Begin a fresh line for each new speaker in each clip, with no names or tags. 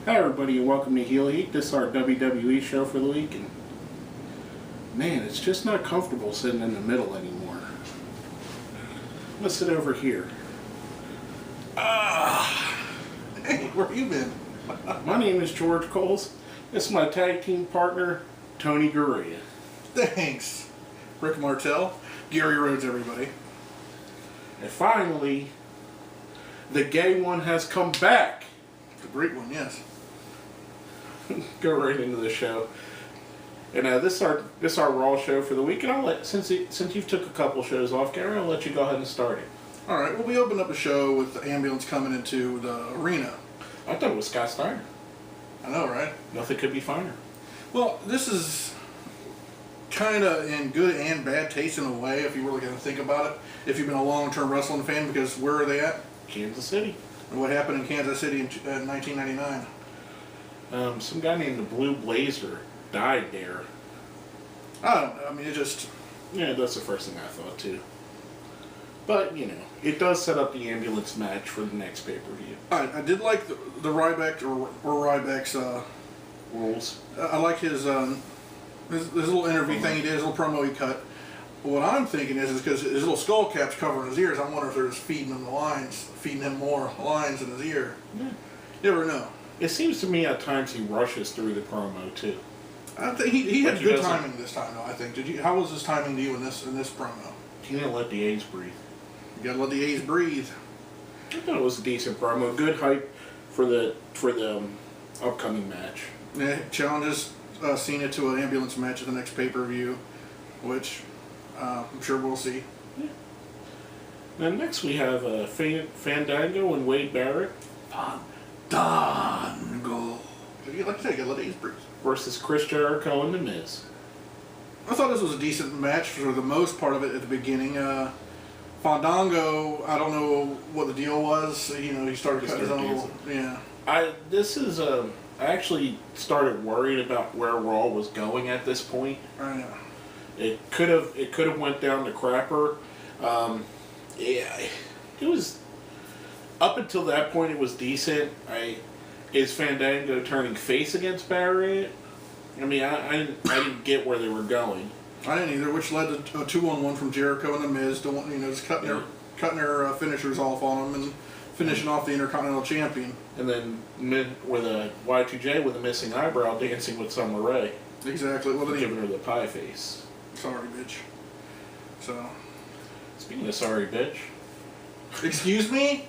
Hi everybody and welcome to Heel Heat. This is our WWE show for the week, and man, it's just not comfortable sitting in the middle anymore. I'm gonna sit over here.
Hey, where you been?
My name is George Coles. This is my tag team partner, Tony Gurria.
Thanks. Rick Martel, Gary Rhodes, everybody.
And finally, the gay one has come back.
The great one, yes.
Go right into the show. And this is our Raw show for the week. And I'll let since you've took a couple shows off, Gary, I'll let you go ahead and start it.
All right. Well, we opened up the show with the ambulance coming into the arena.
I thought it was Scott Steiner.
I know, right?
Nothing could be finer.
Well, this is kind of in good and bad taste in a way, if you really going to think about it. If you've been a long-term wrestling fan, because where are they at?
Kansas City.
And what happened in Kansas City in 1999?
Some guy named the Blue Blazer died there.
I don't know. I mean, it just...
Yeah, that's the first thing I thought too. But, you know, it does set up the ambulance match for the next pay-per-view.
I did like the Ryback or Ryback's
rules.
I like his little interview thing he did, his little promo he cut. But what I'm thinking is because his little skull cap's covering his ears, I wonder if they're just feeding him more lines in his ear.
Yeah.
You never know.
It seems to me at times he rushes through the promo too.
I think he had good timing this time, though. I think. How was his timing to you in this promo?
He didn't let the A's breathe.
You gotta let the A's breathe.
I thought it was a decent promo. Good hype for the upcoming match.
Yeah, challenges Cena to an ambulance match at the next pay-per-view, which I'm sure we'll see.
Yeah. Now next we have Fandango and Wade Barrett.
Fandango. Like you said, you gotta let the A's breathe.
Versus Chris Jericho and The Miz.
I thought this was a decent match for the most part of it at the beginning. Fandango, I don't know what the deal was. You know, he started cutting his own. Yeah. I
actually started worried about where Raw was going at this point.
I know.
It could have went down to crapper. Yeah, it was up until that point. It was decent. Is Fandango turning face against Barrett? I mean, I didn't get where they were going.
I didn't either, which led to a 2-on-1 from Jericho and The Miz, just cutting their finishers off on them and finishing off the Intercontinental Champion.
And then with a Y2J with a missing eyebrow dancing with Summer Rae.
Exactly. Well,
giving her the pie face.
Sorry, bitch. So.
Speaking of sorry, bitch.
Excuse me?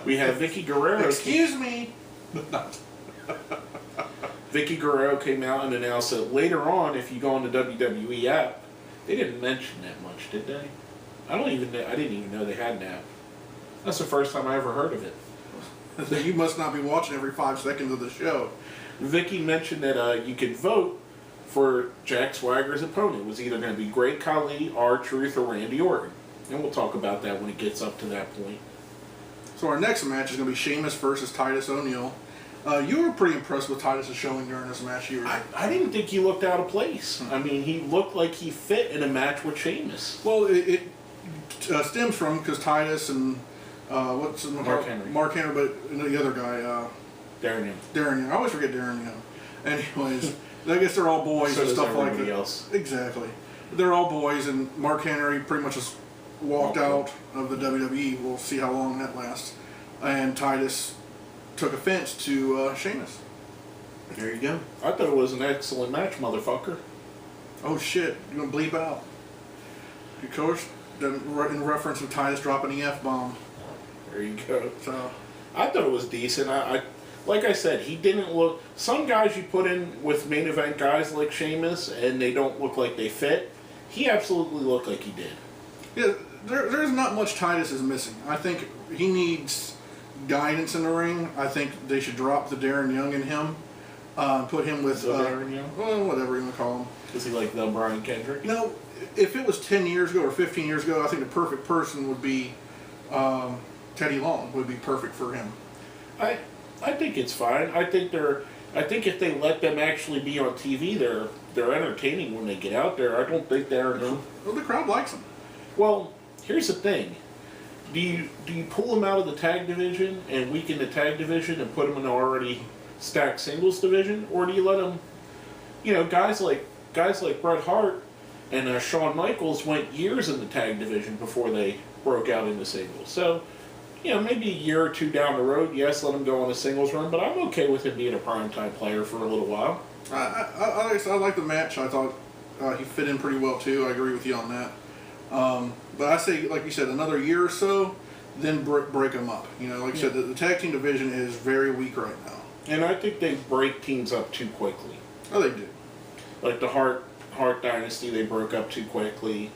We have Vicky Guerrero.
Excuse me?
Vicky Guerrero came out and announced that later on, if you go on the WWE app, they didn't mention that much, did they? I didn't even know they had an app. That's the first time I ever heard of it.
You must not be watching every 5 seconds of the show.
Vicky mentioned that you could vote for Jack Swagger's opponent. It was either going to be Great Khali, R-Truth, or Randy Orton. And we'll talk about that when it gets up to that point.
So our next match is going to be Sheamus versus Titus ONeil. You were pretty impressed with Titus' showing during this match.
I didn't think he looked out of place. I mean, he looked like he fit in a match with Sheamus.
Well, it stems from because Titus and what's his name? Mark Henry, but the other guy,
Darren
Young. I always forget Darren Young. Anyways, I guess they're all boys and stuff like that.
Else.
Exactly. They're all boys, and Mark Henry pretty much just walked out of the WWE. We'll see how long that lasts. And Titus took offense to Sheamus. There you go.
I thought it was an excellent match, motherfucker.
Oh shit! You're gonna bleep out. Of course, in reference to Titus dropping the F-bomb.
There you go.
So
I thought it was decent. Like I said, he didn't look. Some guys you put in with main event guys like Sheamus, and they don't look like they fit. He absolutely looked like he did.
Yeah, there's not much Titus is missing. I think he needs guidance in the ring. I think they should drop the Darren Young in him. Put him with
Darren Young?
Well, whatever you want to call him.
Is he like the Brian Kendrick?
No, if it was 10 years ago or 15 years ago, I think the perfect person would be Teddy Long. Would be perfect for him.
I think it's fine. I think if they let them actually be on TV, they're entertaining when they get out there. I don't think they're.
Well, the crowd likes them.
Well, here's the thing. Do you pull them out of the tag division and weaken the tag division and put them in an already stacked singles division, or do you let them? Guys like Bret Hart and Shawn Michaels went years in the tag division before they broke out into singles. So, maybe a year or two down the road, yes, let him go on a singles run, but I'm okay with him being a primetime player for a little while.
I like the match. I thought he fit in pretty well, too. I agree with you on that. But I say, like you said, another year or so, then break them up. Like you said, the tag team division is very weak right now.
And I think they break teams up too quickly.
Oh, they do.
Like the Hart Dynasty, they broke up too quickly.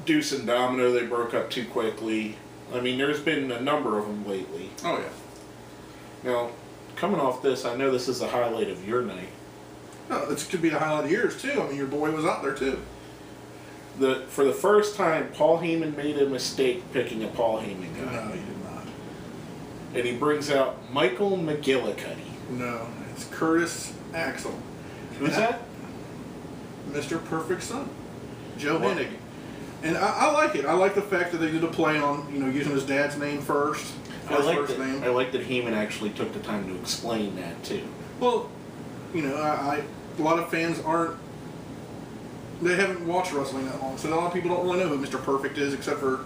Deuce and Domino, they broke up too quickly. I mean, there's been a number of them lately.
Oh, yeah.
Now, coming off this, I know this is the highlight of your night.
No, this could be the highlight of yours, too. I mean, your boy was out there, too.
For the first time, Paul Heyman made a mistake picking a Paul Heyman guy.
No, he did not.
And he brings out Michael McGillicuddy.
No, it's Curtis Axel.
Who's that?
Mr. Perfect Son. Joe Hennig. And I like it. I like the fact that they did a play on, using his dad's name first.
I like that Heyman actually took the time to explain that, too.
Well, a lot of fans they haven't watched wrestling that long, so a lot of people don't really know who Mr. Perfect is, except for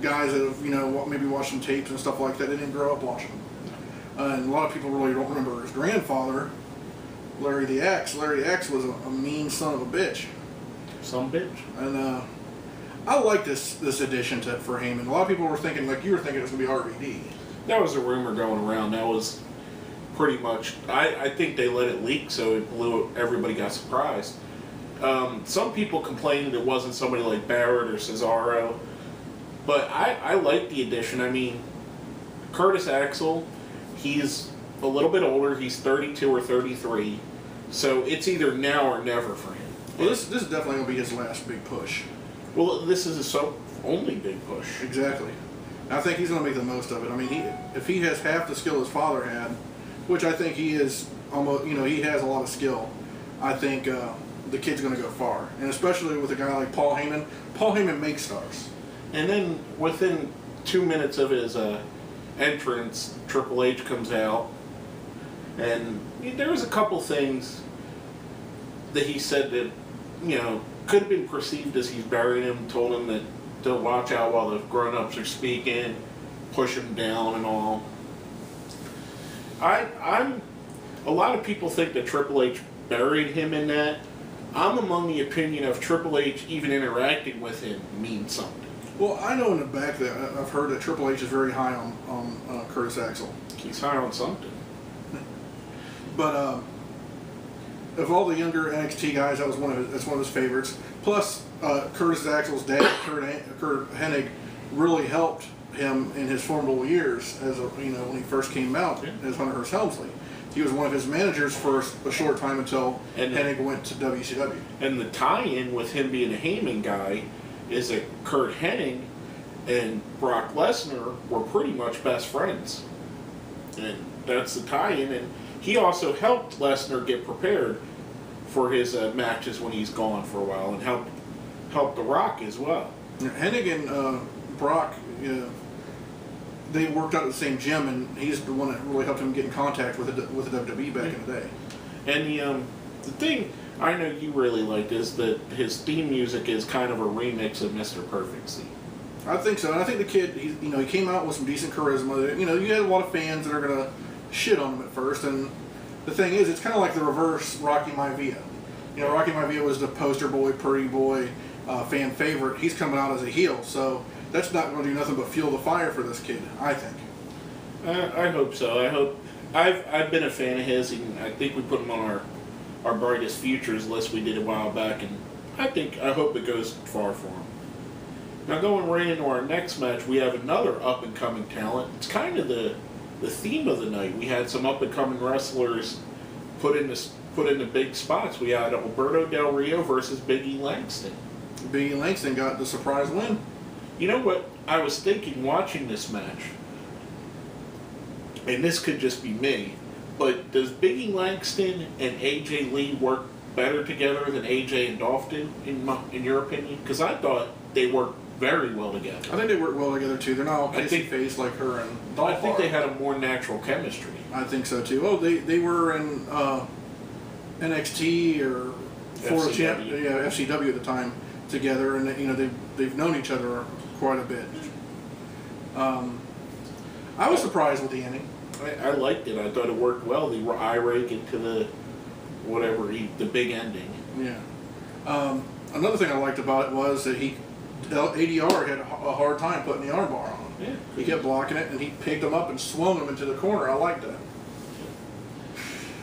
guys that have, maybe watched some tapes and stuff like that. They didn't grow up watching them. And a lot of people really don't remember his grandfather, Larry the Axe. Larry the Axe was a mean son of a bitch.
Some bitch.
And I like this addition for Heyman. A lot of people were thinking, like you were thinking, it was going to be RVD.
That was a rumor going around. That was pretty much. I think they let it leak, so it blew. Everybody got surprised. Some people complained it wasn't somebody like Barrett or Cesaro, but I like the addition. I mean, Curtis Axel, he's a little bit older. He's 32 or 33, so it's either now or never for him.
Well, this is definitely going to be his last big push.
Well, this is his only big push.
Exactly. I think he's going to make the most of it. I mean, if he has half the skill his father had, which I think he is almost, he has a lot of skill, I think the kid's going to go far. And especially with a guy like Paul Heyman. Paul Heyman makes stars.
And then within 2 minutes of his entrance, Triple H comes out. And there was a couple things that he said that, could have been perceived as he's burying him, told him that to watch out while the grown-ups are speaking, push him down and all. A lot of people think that Triple H buried him in that. I'm among the opinion of Triple H even interacting with him means something.
Well, I know in the back that I've heard that Triple H is very high on Curtis Axel.
He's high on something.
But of all the younger NXT guys, that's one of his favorites. Plus, Curtis Axel's dad, Kurt Hennig, really helped him in his formidable years as when he first came out as Hunter Hearst Helmsley. He was one of his managers for a short time until Hennig went to WCW.
And the tie-in with him being a Heyman guy is that Kurt Hennig and Brock Lesnar were pretty much best friends. And that's the tie-in. And he also helped Lesnar get prepared for his matches when he's gone for a while, and helped The Rock as well.
Hennig and Brock, they worked out at the same gym, and he's the one that really helped him get in contact with the WWE back in the day.
And the thing I know you really liked is that his theme music is kind of a remix of Mr. Perfect.
I think so, and I think the kid, he came out with some decent charisma. You had a lot of fans that are gonna shit on him at first, and the thing is, it's kind of like the reverse Rocky Maivia. Rocky Maivia was the poster boy, pretty boy, fan favorite. He's coming out as a heel, so that's not going to do nothing but fuel the fire for this kid, I think.
I hope so. I've been a fan of his, and I think we put him on our brightest futures list we did a while back, and I hope it goes far for him. Now going right into our next match, we have another up and coming talent. It's kind of the theme of the night. We had some up and coming wrestlers put in the big spots. We had Alberto Del Rio versus Big E Langston.
Big E Langston got the surprise win.
You know what I was thinking watching this match, and this could just be me, but does Big E Langston and AJ Lee work better together than AJ and Dolph do, in your opinion? Because I thought they worked very well together.
I think they work well together too. They're not all kissy face like her and Dolph.
I think they had a more natural chemistry.
I think so too. Oh, they were in NXT or FCW at the time together, and they've known each other quite a bit. I was surprised with the ending.
I liked it. I thought it worked well. The eye rake into the the big ending.
Yeah. Another thing I liked about it was that ADR had a hard time putting the armbar on.
Yeah.
He kept blocking it, and he picked him up and swung him into the corner. I liked that.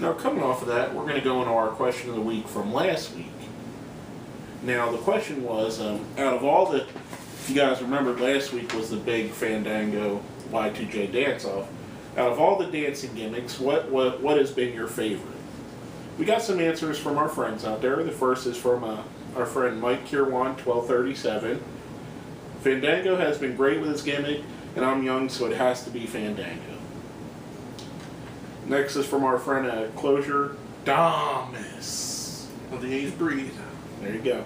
Now, coming off of that, we're going to go into our question of the week from last week. Now, the question was, out of all the, if you guys remember, last week was the big Fandango Y2J dance-off. Out of all the dancing gimmicks, what has been your favorite? We got some answers from our friends out there. The first is from our friend Mike Kirwan, 1237. Fandango has been great with his gimmick, and I'm young, so it has to be Fandango. Next is from our friend Closure, Damas.
Let the A's breathe.
There you go.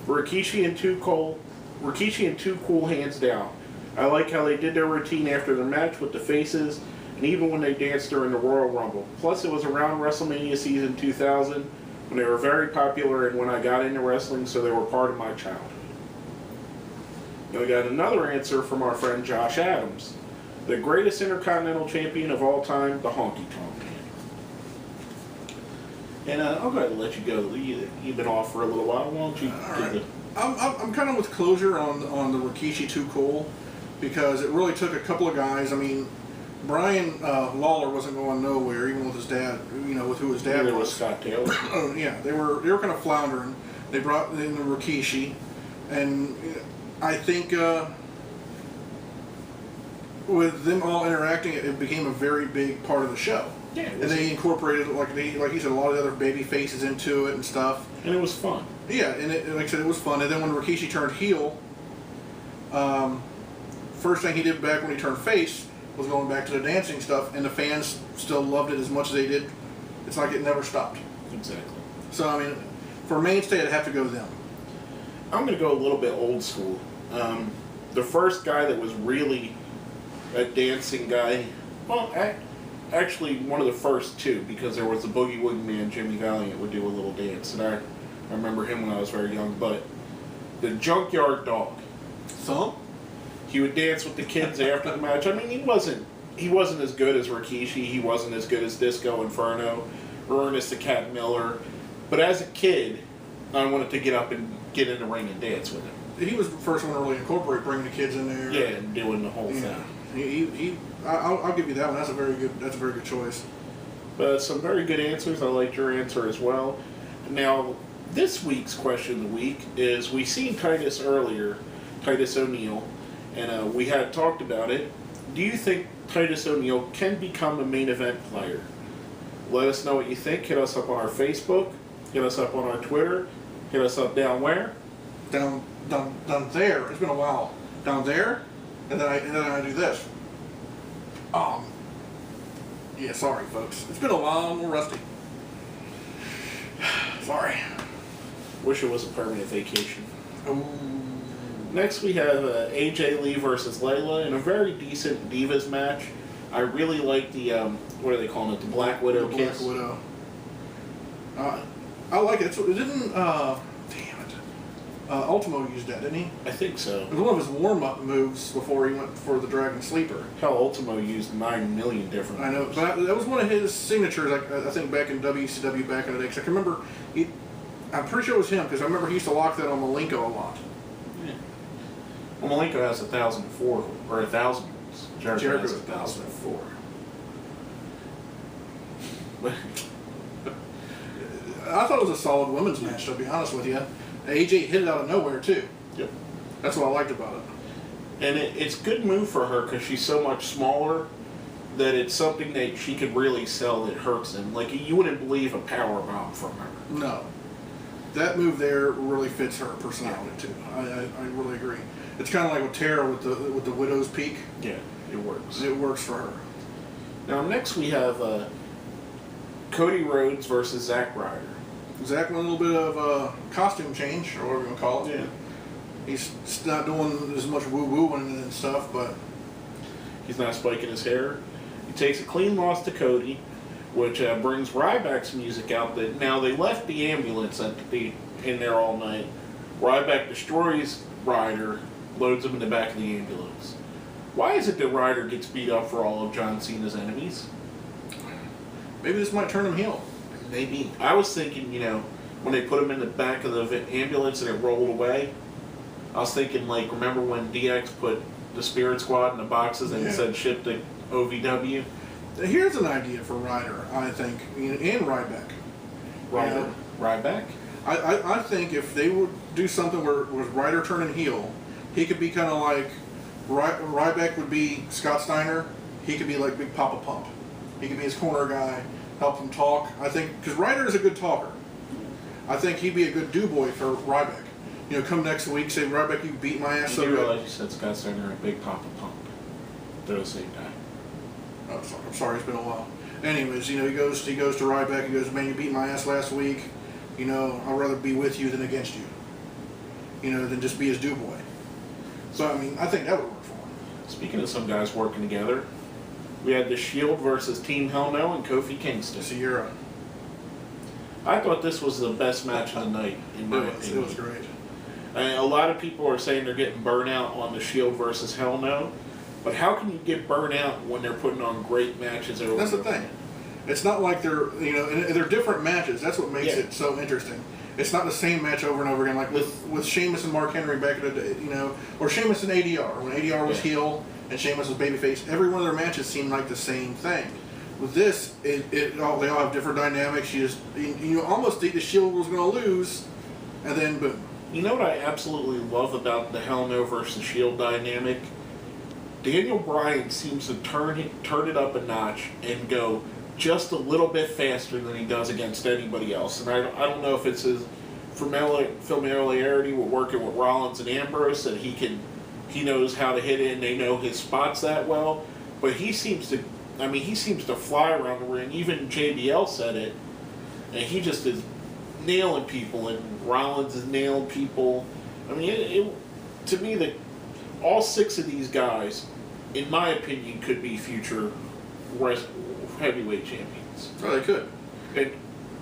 Rikishi and Too Cool, hands down. I like how they did their routine after their match with the faces, and even when they danced during the Royal Rumble. Plus, it was around WrestleMania season 2000 when they were very popular and when I got into wrestling, so they were part of my childhood. Now we got another answer from our friend Josh Adams. The greatest Intercontinental Champion of all time, the Honky Tonk Man. And I'll go ahead and let you go. You've been off for a little while. Why don't you do the...
I'm kind of with Closure on the Rikishi Too Cool, because it really took a couple of guys. I mean, Bryan Lawler wasn't going nowhere, even with his dad. With who his dad
was. Scott Taylor.
Oh yeah, they were kind of floundering. They brought in the Rikishi, and I think with them all interacting, it became a very big part of the show.
Yeah,
and they incorporated like you said, a lot of the other baby faces into it and stuff.
And it was fun.
Yeah, and like I said, it was fun. And then when Rikishi turned heel, first thing he did back when he turned face was going back to the dancing stuff, and the fans still loved it as much as they did. It's like it never stopped.
Exactly.
So, I mean, for mainstay, I'd have to go them.
I'm going to go a little bit old school. The first guy that was really a dancing guy, well, actually one of the first two, because there was the Boogie Woogie Man, Jimmy Valiant, would do a little dance, and I remember him when I was very young, but the Junkyard Dog.
Thump?
He would dance with the kids after the match. I mean, he wasn't as good as Rikishi, he wasn't as good as Disco Inferno, or Ernest the Cat Miller, but as a kid, I wanted to get up and get in the ring and dance with him.
He was the first one to really incorporate bringing the kids in there.
Yeah, and doing the whole thing.
I'll give you that one. That's a very good choice.
But some very good answers. I liked your answer as well. Now, this week's question of the week is, we seen Titus earlier, Titus ONeil, and we had talked about it. Do you think Titus ONeil can become a main event player? Let us know what you think. Hit us up on our Facebook. Hit us up on our Twitter. Hit us up down where?
Down there. It's been a while. Down there, and then I do this. Yeah, sorry, folks. It's been a while. I'm a little rusty. Sorry.
Wish it was a permanent vacation.
Ooh.
Next we have AJ Lee versus Layla in a very decent Divas match. I really like the, what are they calling it, the Black Widow kiss?
Black Widow. I like it. It didn't, Ultimo used that, didn't he?
I think so.
It was one of his warm-up moves before he went for the Dragon Sleeper.
Hell, Ultimo used 9 million different
I know,
moves.
but that was one of his signatures, I think, back in WCW back in the day. 'Cause I can remember, I'm pretty sure it was him, because I remember he used to lock that on Malenko a lot.
Yeah. Well, Malenko has 1,004, or 1,000 moves. Jericho has 1,004.
I thought it was a solid women's match, to be honest with you. AJ hit it out of nowhere, too.
Yep.
That's what I liked about it.
And it's a good move for her because she's so much smaller that it's something that she could really sell that hurts them. Like, you wouldn't believe a power bomb from her.
No. That move there really fits her personality, too. I really agree. It's kind of like with Tara with the Widow's Peak.
Yeah, it works.
It works for her.
Now, next we have Cody Rhodes versus Zack Ryder.
Zack went a little bit of a costume change, or whatever you want to call it.
Yeah.
He's not doing as much woo-wooing and stuff, but
he's not spiking his hair. He takes a clean loss to Cody, which brings Ryback's music out. That now they left the ambulance in there all night. Ryback destroys Ryder, loads him in the back of the ambulance. Why is it that Ryder gets beat up for all of John Cena's enemies?
Maybe this might turn him heel.
Maybe. I was thinking, when they put him in the back of the ambulance and it rolled away, I was thinking, remember when DX put the Spirit Squad in the boxes and it said ship to OVW?
Here's an idea for Ryder, I think, and Ryback.
Ryback?
I think if they would do something where with Ryder turning heel, he could be kind of like Ryback would be Scott Steiner. He could be like Big Papa Pump. He could be his corner guy, help him talk. I think because Ryder is a good talker. I think he'd be a good do-boy for Ryback. Come next week, say, Ryback, you beat my ass so good.
You realize you said Scott Steiner and Big Papa Pump. They're the same guy.
Oh, I'm sorry, it's been a while. Anyways, he goes to Ryback and goes, man, you beat my ass last week. I'd rather be with you than against you. Than just be his do-boy. So, I think that would work for him.
Speaking of some guys working together, we had the Shield versus Team Hell No and Kofi Kingston.
Sierra.
I thought this was the best match of the night, in my opinion.
It was great.
A lot of people are saying they're getting burnt out on the Shield versus Hell No, but how can you get burnt out when they're putting on great matches over?
That's the thing. It's not like they're they're different matches. That's what makes it so interesting. It's not the same match over and over again, like with Sheamus and Mark Henry back in the day, or Sheamus and ADR when ADR was heel and Sheamus was babyface. Every one of their matches seemed like the same thing. With this, they all have different dynamics. You almost think the Shield was going to lose, and then boom.
You know what I absolutely love about the Hell No versus Shield dynamic? Daniel Bryan seems to turn it up a notch and go just a little bit faster than he does against anybody else. And I don't know if it's his familiarity with working with Rollins and Ambrose that he knows how to hit it and they know his spots that well. But he seems to fly around the ring. Even JBL said it. And he just is nailing people, and Rollins is nailing people. To me, all 6 of these guys, in my opinion, could be future heavyweight champions.
Oh, they could.
And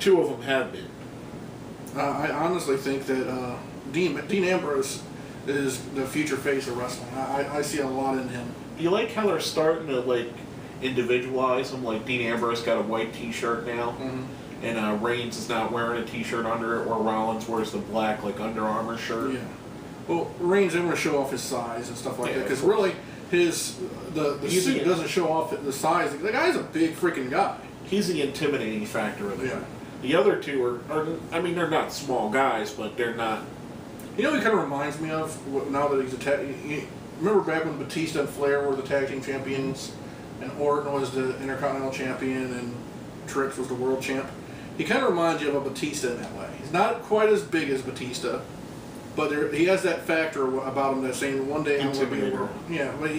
2 of them have been.
I honestly think that Dean Ambrose is the future face of wrestling. I see a lot in him.
Do you like how they're starting to individualize him? Like Dean Ambrose got a white T-shirt now.
Mm-hmm.
And Reigns is not wearing a T-shirt under it, or Rollins wears the black Under Armour shirt.
Yeah. Well, Reigns didn't want to show off his size and stuff like that, because really the suit doesn't show off the size. The guy's a big freaking guy.
He's the intimidating factor of it.
Yeah.
The other 2 are they're not small guys, but they're not.
He kind of reminds me of now that he's remember back when Batista and Flair were the tag team champions, and Orton was the Intercontinental champion, and Trips was the world champ. He kind of reminds you of a Batista in that way. He's not quite as big as Batista, but he has that factor about him that's saying one day I'm going to be a world. Yeah, but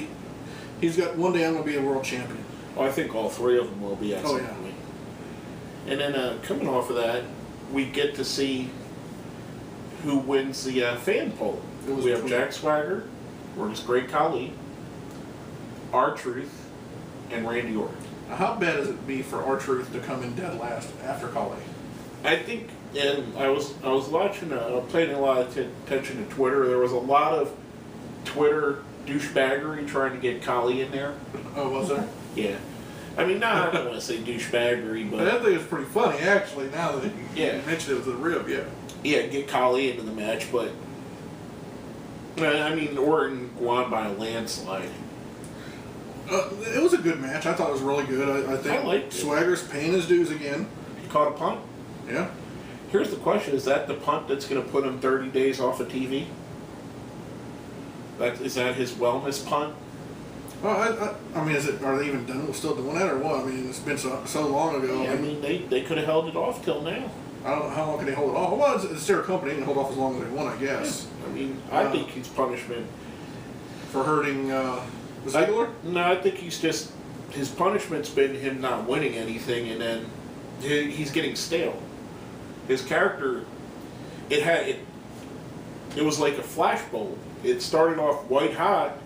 he's got one day I'm going to be a world champion.
Well, I think all 3 of them will be at some point. And then coming off of that, we get to see who wins the fan poll. We have Jack Swagger, versus Great Khali, R-Truth, and Randy Orton.
Now, how bad does it be for R-Truth to come in dead last after Khali?
I think, and I was watching, paying a lot of attention to Twitter. There was a lot of Twitter douchebaggery trying to get Khali in there.
Oh, was there?
Yeah. I don't want to say douchebaggery, but
I think it's pretty funny, actually, now that you mentioned it with the rib, yeah.
Yeah, get Khali into the match, but Orton won by a landslide.
It was a good match. I thought it was really good. I think
liked
Swagger's paying his dues again.
He caught a punt?
Yeah.
Here's the question. Is that the punt that's going to put him 30 days off of TV? Is that his wellness punt?
Well, are they even still doing that or what? It's been so long ago.
Yeah, they could have held it off till now.
I don't know how long can they hold it off. Well, it's their company. They can hold off as long as they want, I guess.
Yeah. I think he's punishment.
For hurting Ziggler?
No, I think he's just, his punishment's been him not winning anything, and then he's getting stale. His character, it was like a flashbulb. It started off white hot,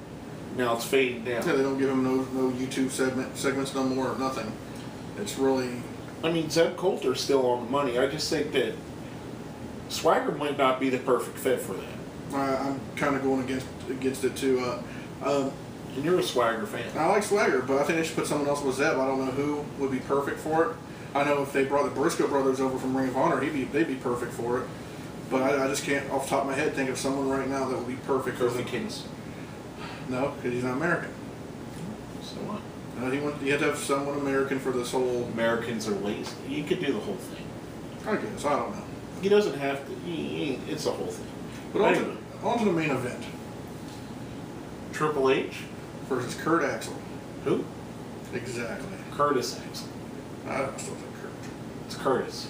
now it's fading down.
Yeah, they don't give him no YouTube segments no more, nothing. It's really...
I mean, Zeb Colter's still on the money. I just think that Swagger might not be the perfect fit for that.
I'm kind of going against it too.
And you're a Swagger fan.
I like Swagger, but I think they should put someone else with Zeb. I don't know who would be perfect for it. I know if they brought the Briscoe brothers over from Ring of Honor, they'd be perfect for it. But I just can't, off the top of my head, think of someone right now that would be perfect.
Kofi Kingston.
No, because he's not American.
So what?
You have to have someone American for this whole...
Americans are lazy. You could do the whole thing.
I guess. I don't know.
He doesn't have to. It's the whole thing.
But on to the main event.
Triple H
versus Kurt Axel.
Who?
Exactly.
Curtis Axel.
I still think Kurt.
It's Curtis.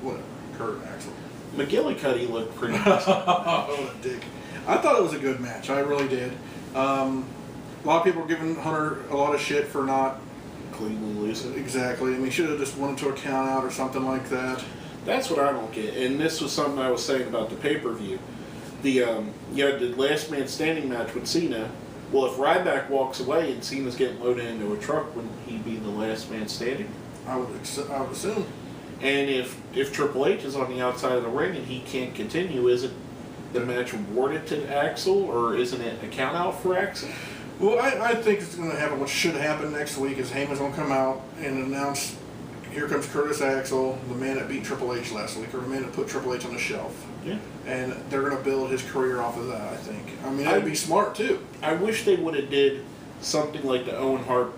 Whatever. Kurt Axel.
McGillicuddy looked pretty good.
Oh, a dick. I thought it was a good match. I really did. A lot of people were giving Hunter a lot of shit for not
cleanly losing.
Exactly. I mean, he should have just went into a count out or something like that.
That's what I don't get. And this was something I was saying about the pay-per-view. You had the last man standing match with Cena. Well, if Ryback walks away and Cena's getting loaded into a truck, wouldn't he be the last man standing?
I would assume.
And if Triple H is on the outside of the ring and he can't continue, isn't the match awarded to Axel, or isn't it a count out for Axel?
Well, I think it's going to happen. What should happen next week is Heyman's going to come out and announce, here comes Curtis Axel, the man that beat Triple H last week, or the man that put Triple H on the shelf.
Yeah.
And they're going to build his career off of that, I think. I mean, that'd be smart, too.
I wish they would have did something like the Owen Hart,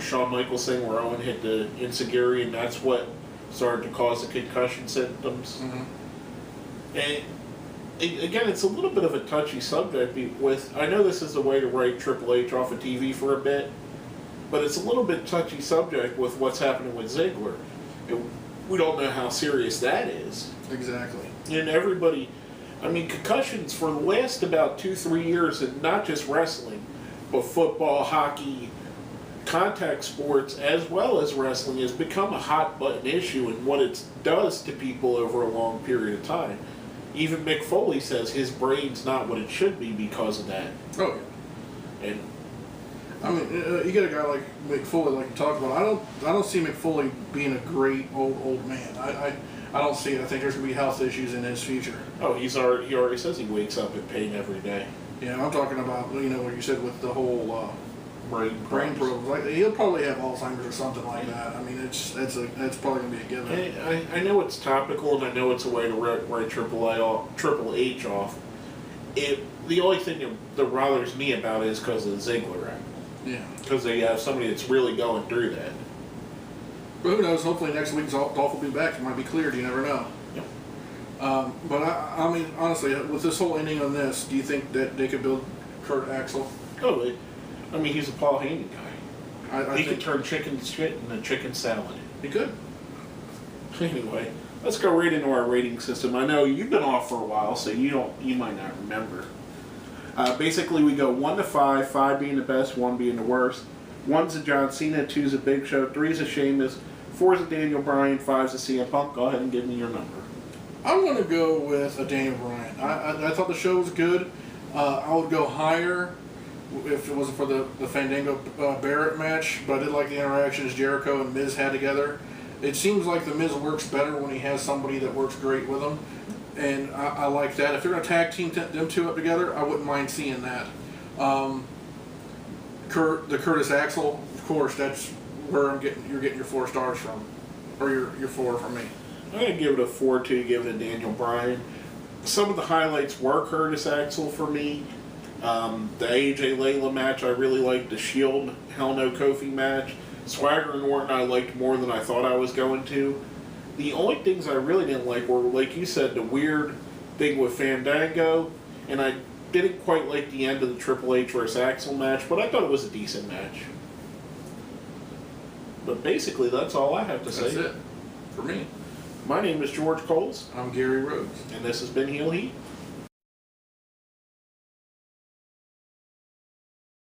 Shawn Michaels thing, where Owen hit the enziguri, and that's what started to cause the concussion symptoms.
Mm-hmm.
And again, it's a little bit of a touchy subject. I know this is a way to write Triple H off of TV for a bit, but it's a little bit touchy subject with what's happening with Ziggler. We don't know how serious that is.
Exactly.
And everybody, I mean, concussions for the last about 2-3 years, and not just wrestling, but football, hockey, contact sports, as well as wrestling, has become a hot button issue in what it does to people over a long period of time. Even Mick Foley says his brain's not what it should be because of that.
Oh, yeah.
And
I mean, you get a guy like Mick Foley, like you talked about. I don't see Mick Foley being a great old man. I don't see it. I think there's going to be health issues in his future.
Oh, he already says he wakes up in pain every day.
Yeah, I'm talking about, what you said with the whole
brain
problems. Like, he'll probably have Alzheimer's or something like that. I mean, it's probably going to be a given.
I know it's topical, and I know it's a way to write Triple H off. The only thing that bothers me about it is because of the Ziggler act.
Yeah.
Because they have somebody that's really going through that.
But who knows? Hopefully next week Dolph will be back. It might be cleared. You never know.
Yep.
But I mean, honestly, with this whole ending on this, do you think that they could build Kurt Axel?
Oh, I mean, he's a Paul Heyman guy. He could turn chicken shit into chicken salad.
He could.
Anyway, let's go right into our rating system. I know you've been off for a while, so you might not remember. Basically, we go 1 to 5, 5 being the best, 1 being the worst. 1's a John Cena, 2's a Big Show, 3's a Sheamus, 4's a Daniel Bryan, 5's a CM Punk. Go ahead and give me your number.
I'm going to go with a Daniel Bryan. I thought the show was good. I would go higher if it wasn't for the Fandango Barrett match, but I did like the interactions Jericho and Miz had together. It seems like the Miz works better when he has somebody that works great with him, and I like that. If you're going to tag team them two up together, I wouldn't mind seeing that. The Curtis Axel, of course, that's where you're getting your 4 stars from, or your 4 from me.
I'm going to give it a 4-2, give it a Daniel Bryan. Some of the highlights were Curtis Axel for me. The AJ Layla match I really liked. The Shield Hell No Kofi match. Swagger and Orton I liked more than I thought I was going to. The only things I really didn't like were, like you said, the weird thing with Fandango, and I didn't quite like the end of the Triple H vs. Axel match, but I thought it was a decent match. But basically, that's all I have to say.
That's it for me.
My name is George Coles.
I'm Gary Rhodes.
And this has been Heel Heat.